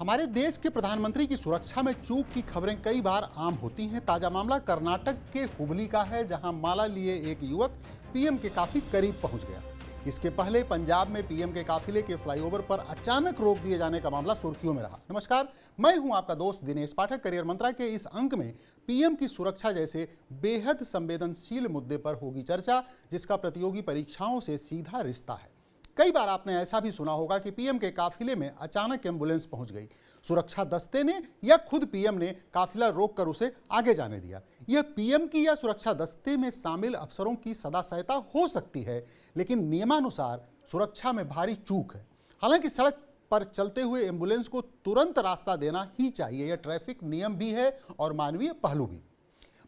हमारे देश के प्रधानमंत्री की सुरक्षा में चूक की खबरें कई बार आम होती हैं। ताजा मामला कर्नाटक के हुबली का है, जहां माला लिए एक युवक पीएम के काफी करीब पहुंच गया। इसके पहले पंजाब में पीएम के काफिले के फ्लाईओवर पर अचानक रोक दिए जाने का मामला सुर्खियों में रहा। नमस्कार, मैं हूं आपका दोस्त दिनेश पाठक। करियर मंत्रा के इस अंक में पीएम की सुरक्षा जैसे बेहद संवेदनशील मुद्दे पर होगी चर्चा, जिसका प्रतियोगी परीक्षाओं से सीधा रिश्ता है। कई बार आपने ऐसा भी सुना होगा कि पीएम के काफिले में अचानक एम्बुलेंस पहुंच गई। सुरक्षा दस्ते ने या खुद पीएम ने काफिला रोककर उसे आगे जाने दिया। यह पीएम की या सुरक्षा दस्ते में शामिल अफसरों की सदासहायता हो सकती है, लेकिन नियमानुसार सुरक्षा में भारी चूक है। हालांकि सड़क पर चलते हुए एम्बुलेंस को तुरंत रास्ता देना ही चाहिए, यह ट्रैफिक नियम भी है और मानवीय पहलू भी।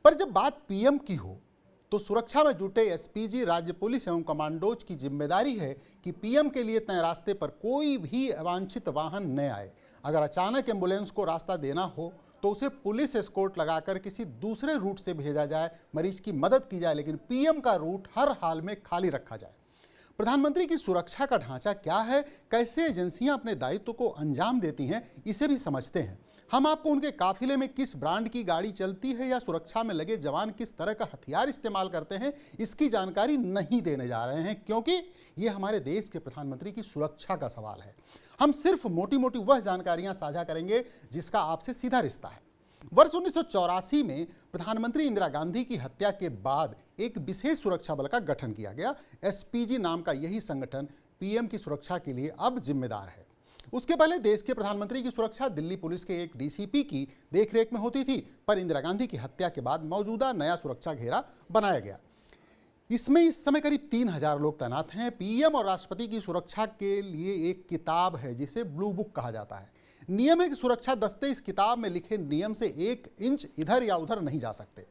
पर जब बात पीएम की हो तो सुरक्षा में जुटे एसपीजी, राज्य पुलिस एवं कमांडोज की जिम्मेदारी है कि पीएम के लिए तय रास्ते पर कोई भी अवांछित वाहन न आए। अगर अचानक एम्बुलेंस को रास्ता देना हो तो उसे पुलिस एस्कॉर्ट लगाकर किसी दूसरे रूट से भेजा जाए, मरीज की मदद की जाए, लेकिन पीएम का रूट हर हाल में खाली रखा जाए। प्रधानमंत्री की सुरक्षा का ढांचा क्या है, कैसे एजेंसियां अपने दायित्व को अंजाम देती हैं, इसे भी समझते हैं। हम आपको उनके काफिले में किस ब्रांड की गाड़ी चलती है या सुरक्षा में लगे जवान किस तरह का हथियार इस्तेमाल करते हैं, इसकी जानकारी नहीं देने जा रहे हैं, क्योंकि ये हमारे देश के प्रधानमंत्री की सुरक्षा का सवाल है। हम सिर्फ मोटी मोटी वह जानकारियां साझा करेंगे जिसका आपसे सीधा रिश्ता है। वर्ष 1984 में प्रधानमंत्री इंदिरा गांधी की हत्या के बाद एक विशेष सुरक्षा बल का गठन किया गया। एसपीजी नाम का यही संगठन पीएम की सुरक्षा के लिए अब जिम्मेदार है। उसके पहले देश के प्रधानमंत्री की सुरक्षा दिल्ली पुलिस के एक डीसीपी की देखरेख में होती थी, पर इंदिरा गांधी की हत्या के बाद मौजूदा नया सुरक्षा घेरा बनाया गया। इसमें इस समय करीब 3000 लोग तैनात हैं। पीएम और राष्ट्रपति की सुरक्षा के लिए एक किताब है जिसे ब्लू बुक कहा जाता है। नियम है कि सुरक्षा दस्ते इस किताब में लिखे नियम से 1 इंच इधर या उधर नहीं जा सकते।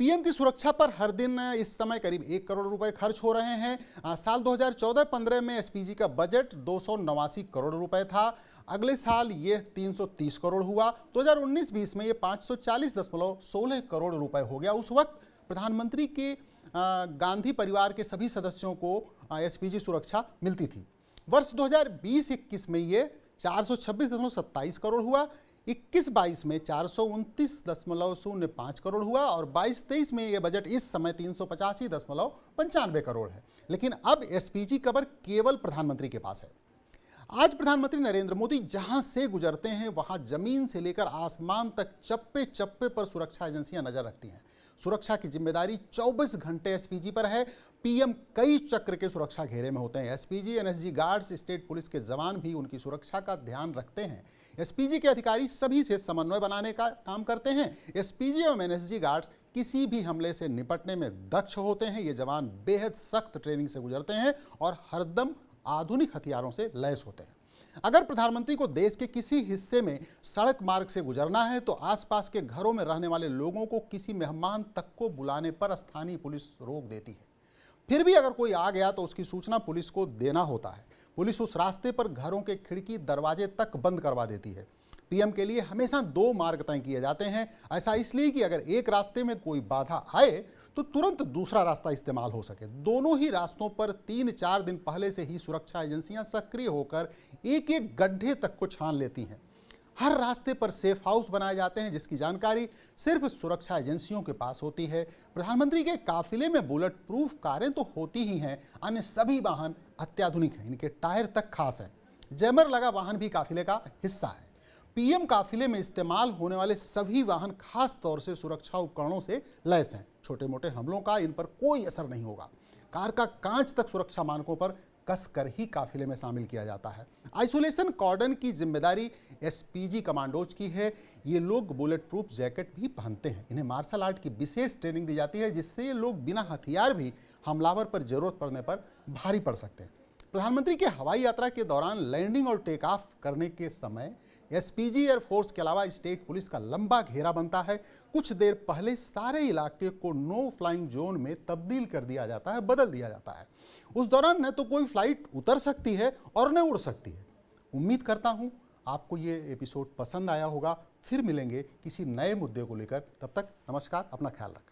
पीएम की सुरक्षा पर हर दिन इस समय करीब 1 करोड़ रुपए खर्च हो रहे हैं। साल 2014-15 में एसपीजी का बजट 289 करोड़ रुपए था। अगले साल ये 330 करोड़ हुआ। 2019-20 में ये 540.16 करोड़ रुपए हो गया। उस वक्त प्रधानमंत्री के गांधी परिवार के सभी सदस्यों को एसपीजी सुरक्षा मिलती थी। वर्ष 2020-21 में ये 426.27 करोड़ हुआ। 21-22 में 429.05 करोड़ हुआ और 22-23 में यह बजट इस समय 385.95 करोड़ है। लेकिन अब एसपीजी कवर केवल प्रधानमंत्री के पास है। आज प्रधानमंत्री नरेंद्र मोदी जहां से गुजरते हैं वहां जमीन से लेकर आसमान तक चप्पे चप्पे पर सुरक्षा एजेंसियां नजर रखती हैं। सुरक्षा की जिम्मेदारी 24 घंटे एसपीजी पर है। पीएम कई चक्र के सुरक्षा घेरे में होते हैं। SPG, NSG guards, state police के जवान भी उनकी सुरक्षा का ध्यान रखते हैं। एसपीजी के अधिकारी सभी से समन्वय बनाने का काम करते हैं। एसपीजी और एनएसजी गार्ड्स किसी भी हमले से निपटने में दक्ष होते हैं। ये जवान बेहद सख्त ट्रेनिंग से गुजरते हैं और हरदम आधुनिक हथियारों से लैस होते हैं। अगर प्रधानमंत्री को देश के किसी हिस्से में सड़क मार्ग से गुजरना है तो आसपास के घरों में रहने वाले लोगों को किसी मेहमान तक को बुलाने पर स्थानीय पुलिस रोक देती है। फिर भी अगर कोई आ गया तो उसकी सूचना पुलिस को देना होता है। पुलिस उस रास्ते पर घरों के खिड़की दरवाजे तक बंद करवा देती है। पीएम के लिए हमेशा 2 मार्ग तय किए जाते हैं। ऐसा इसलिए कि अगर एक रास्ते में कोई बाधा आए तो तुरंत दूसरा रास्ता इस्तेमाल हो सके। दोनों ही रास्तों पर 3-4 दिन पहले से ही सुरक्षा एजेंसियां सक्रिय होकर एक गड्ढे तक को छान लेती हैं। हर रास्ते पर सेफ हाउस बनाए जाते हैं जिसकी जानकारी सिर्फ सुरक्षा एजेंसियों के पास होती है। प्रधानमंत्री के काफिले में बुलेट प्रूफ कारें तो होती ही हैं, अन्य सभी वाहन अत्याधुनिक हैं। इनके टायर तक खास हैं। जैमर लगा वाहन भी काफिले का हिस्सा है। पीएम काफिले में इस्तेमाल होने वाले सभी वाहन खास तौर से सुरक्षा उपकरणों से लैस हैं। छोटे मोटे हमलों का इन पर कोई असर नहीं होगा। कार का कांच तक सुरक्षा मानकों पर कसकर ही काफिले में शामिल किया जाता है। आइसोलेशन कॉर्डन की जिम्मेदारी एसपीजी कमांडोज की है। ये लोग बुलेट प्रूफ जैकेट भी पहनते हैं। इन्हें मार्शल आर्ट की विशेष ट्रेनिंग दी जाती है, जिससे ये लोग बिना हथियार भी हमलावर पर जरूरत पड़ने पर भारी पड़ सकते हैं। प्रधानमंत्री के हवाई यात्रा के दौरान लैंडिंग और टेक ऑफ करने के समय एसपीजी, एयरफोर्स के अलावा स्टेट पुलिस का लंबा घेरा बनता है। कुछ देर पहले सारे इलाके को नो फ्लाइंग जोन में तब्दील कर दिया जाता है, बदल दिया जाता है। उस दौरान न तो कोई फ्लाइट उतर सकती है और न उड़ सकती है। उम्मीद करता हूं आपको ये एपिसोड पसंद आया होगा। फिर मिलेंगे किसी नए मुद्दे को लेकर। तब तक नमस्कार, अपना ख्याल रखें।